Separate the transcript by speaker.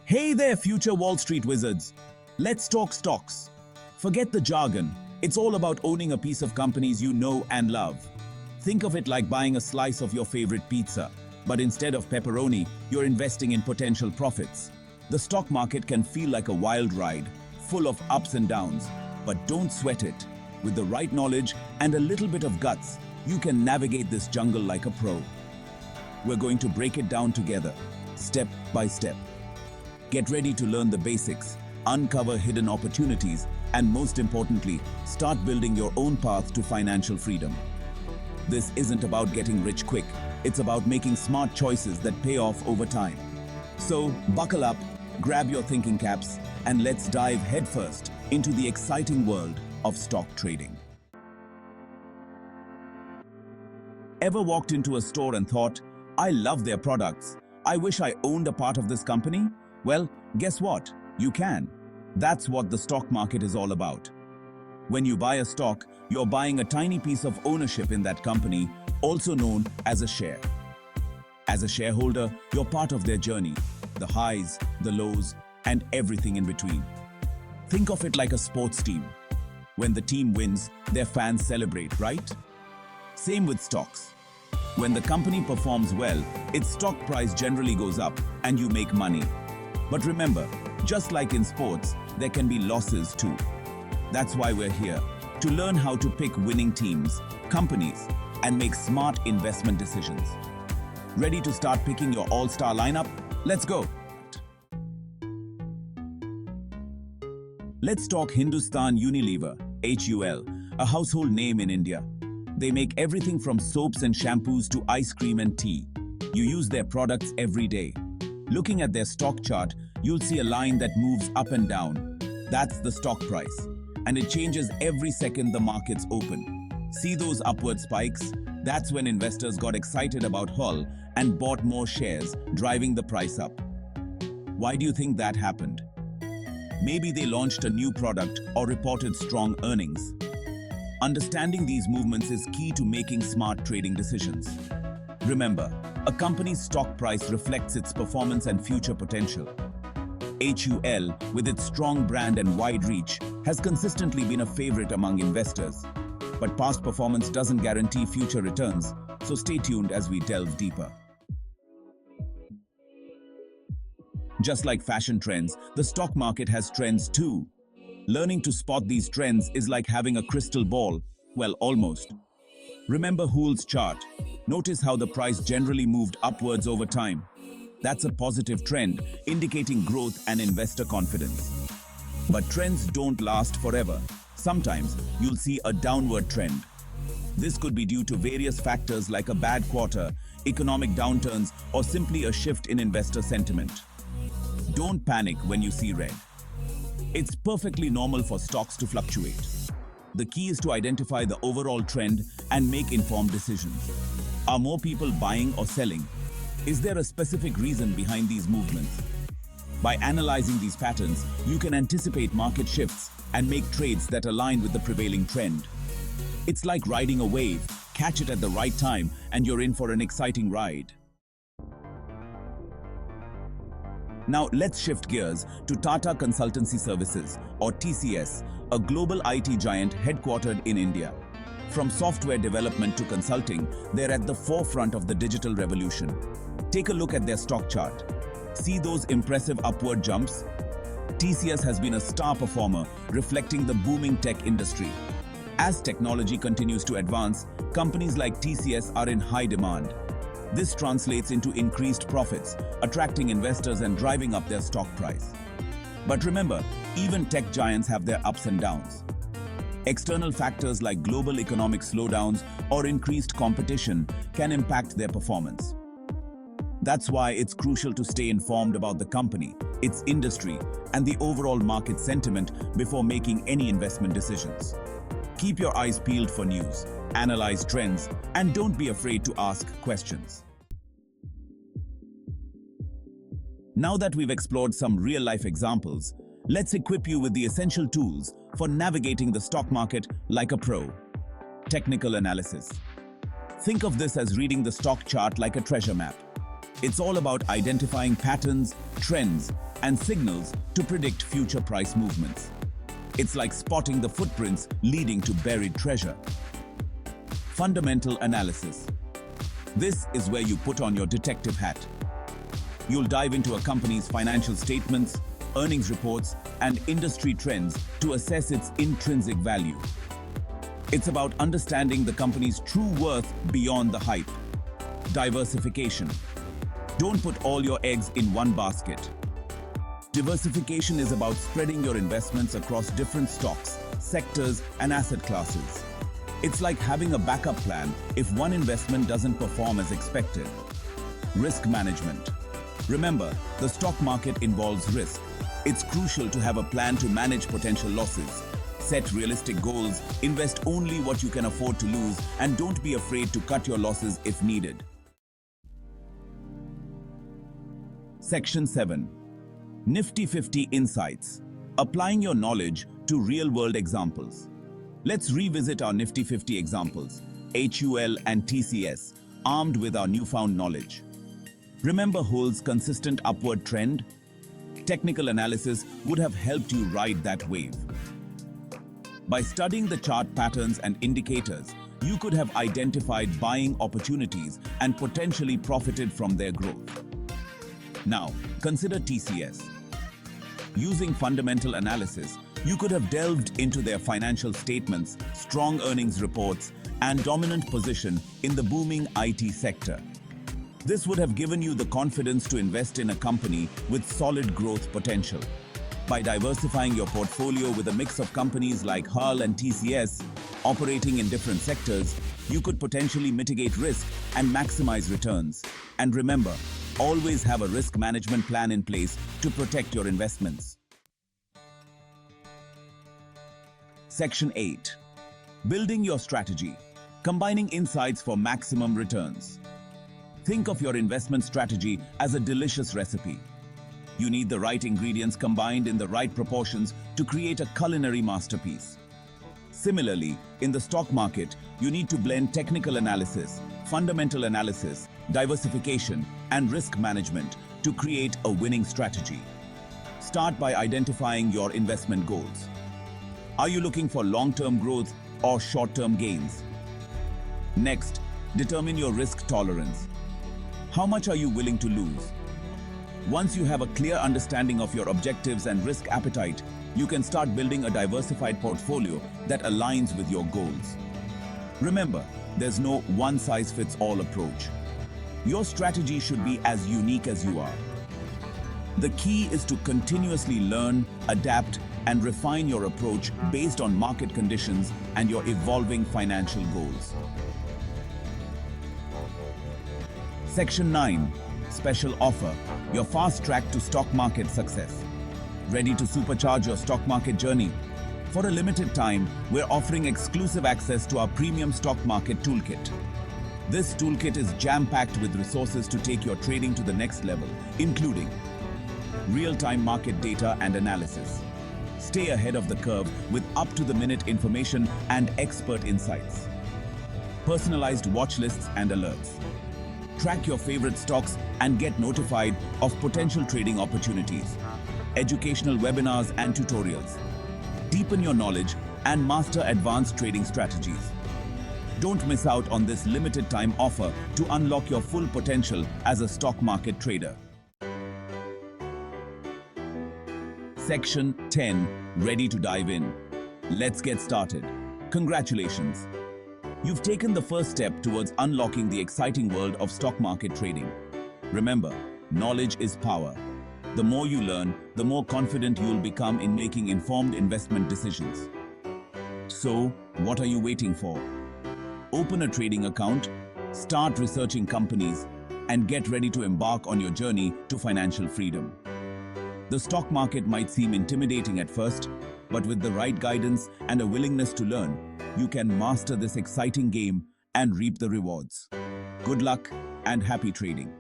Speaker 1: Hey there, future Wall Street wizards. Let's talk stocks. Forget the jargon. It's all about owning a piece of companies you know and love. Think of it like buying a slice of your favorite pizza, but instead of pepperoni, you're investing in potential profits. The stock market can feel like a wild ride, full of ups and downs, but don't sweat it. With the right knowledge and a little bit of guts, you can navigate this jungle like a pro. We're going to break it down together, step by step. Get ready to learn the basics, uncover hidden opportunities, and most importantly, start building your own path to financial freedom. This isn't about getting rich quick. It's about making smart choices that pay off over time. So, buckle up, grab your thinking caps, and let's dive headfirst into the exciting world of stock trading. Ever walked into a store and thought, I love their products. I wish I owned a part of this company? Well, guess what? You can. That's what the stock market is all about. When you buy a stock, you're buying a tiny piece of ownership in that company, also known as a share. As a shareholder, you're part of their journey, the highs, the lows, and everything in between. Think of it like a sports team. When the team wins, their fans celebrate, right? Same with stocks. When the company performs well, its stock price generally goes up and you make money. But remember, just like in sports, there can be losses too. That's why we're here, to learn how to pick winning teams, companies, and make smart investment decisions. Ready to start picking your all-star lineup? Let's go! Let's talk Hindustan Unilever, HUL, a household name in India. They make everything from soaps and shampoos to ice cream and tea. You use their products every day. Looking at their stock chart, you'll see a line that moves up and down. That's the stock price, and it changes every second the markets open. See those upward spikes? That's when investors got excited about HUL and bought more shares, driving the price up. Why do you think that happened? Maybe they launched a new product or reported strong earnings. Understanding these movements is key to making smart trading decisions. Remember, a company's stock price reflects its performance and future potential. HUL, with its strong brand and wide reach, has consistently been a favorite among investors. But past performance doesn't guarantee future returns, so stay tuned as we delve deeper. Just like fashion trends, the stock market has trends too. Learning to spot these trends is like having a crystal ball, well, almost. Remember HUL's chart. Notice how the price generally moved upwards over time. That's a positive trend, indicating growth and investor confidence. But trends don't last forever. Sometimes you'll see a downward trend. This could be due to various factors like a bad quarter, economic downturns, or simply a shift in investor sentiment. Don't panic when you see red. It's perfectly normal for stocks to fluctuate. The key is to identify the overall trend and make informed decisions. Are more people buying or selling? Is there a specific reason behind these movements? By analyzing these patterns, you can anticipate market shifts and make trades that align with the prevailing trend. It's like riding a wave. Catch it at the right time and you're in for an exciting ride. Now let's shift gears to Tata Consultancy Services, or TCS, a global IT giant headquartered in India. From software development to consulting, they're at the forefront of the digital revolution. Take a look at their stock chart. See those impressive upward jumps? TCS has been a star performer, reflecting the booming tech industry. As technology continues to advance, companies like TCS are in high demand. This translates into increased profits, attracting investors and driving up their stock price. But remember, even tech giants have their ups and downs. External factors like global economic slowdowns or increased competition can impact their performance. That's why it's crucial to stay informed about the company, its industry, and the overall market sentiment before making any investment decisions. Keep your eyes peeled for news, analyze trends, and don't be afraid to ask questions. Now that we've explored some real-life examples, let's equip you with the essential tools for navigating the stock market like a pro. Technical analysis. Think of this as reading the stock chart like a treasure map. It's all about identifying patterns, trends, and signals to predict future price movements. It's like spotting the footprints leading to buried treasure. Fundamental analysis. This is where you put on your detective hat. You'll dive into a company's financial statements, earnings reports, and industry trends to assess its intrinsic value. It's about understanding the company's true worth beyond the hype. Diversification. Don't put all your eggs in one basket. Diversification is about spreading your investments across different stocks, sectors, and asset classes. It's like having a backup plan if one investment doesn't perform as expected. Risk management. Remember, the stock market involves risk. It's crucial to have a plan to manage potential losses. Set realistic goals, invest only what you can afford to lose, and don't be afraid to cut your losses if needed. Section 7. Nifty 50 Insights. Applying your knowledge to real-world examples. Let's revisit our Nifty 50 examples, HUL and TCS, armed with our newfound knowledge. Remember Hull's consistent upward trend? Technical analysis would have helped you ride that wave. By studying the chart patterns and indicators, you could have identified buying opportunities and potentially profited from their growth. Now, consider TCS. Using fundamental analysis, you could have delved into their financial statements, strong earnings reports, and dominant position in the booming IT sector. This would have given you the confidence to invest in a company with solid growth potential. By diversifying your portfolio with a mix of companies like Hull and TCS operating in different sectors, you could potentially mitigate risk and maximize returns. And remember, always have a risk management plan in place to protect your investments. Section 8. Building your strategy. Combining insights for maximum returns. Think of your investment strategy as a delicious recipe. You need the right ingredients combined in the right proportions to create a culinary masterpiece. Similarly, in the stock market, you need to blend technical analysis, fundamental analysis, diversification, and risk management to create a winning strategy. Start by identifying your investment goals. Are you looking for long-term growth or short-term gains? Next, determine your risk tolerance. How much are you willing to lose? Once you have a clear understanding of your objectives and risk appetite, you can start building a diversified portfolio that aligns with your goals. Remember, there's no one-size-fits-all approach. Your strategy should be as unique as you are. The key is to continuously learn, adapt, and refine your approach based on market conditions and your evolving financial goals. Section 9. Special offer. Your fast track to stock market success. Ready to supercharge your stock market journey? For a limited time, we're offering exclusive access to our premium stock market toolkit. This toolkit is jam-packed with resources to take your trading to the next level, including real-time market data and analysis. Stay ahead of the curve with up-to-the-minute information and expert insights. Personalized watch lists and alerts. Track your favorite stocks and get notified of potential trading opportunities. Educational webinars and tutorials. Deepen your knowledge and master advanced trading strategies. Don't miss out on this limited time offer to unlock your full potential as a stock market trader. Section 10. Ready to dive in? Let's get started. Congratulations! You've taken the first step towards unlocking the exciting world of stock market trading. Remember, knowledge is power. The more you learn, the more confident you'll become in making informed investment decisions. So, what are you waiting for? Open a trading account, start researching companies, and get ready to embark on your journey to financial freedom. The stock market might seem intimidating at first, but with the right guidance and a willingness to learn, you can master this exciting game and reap the rewards. Good luck and happy trading.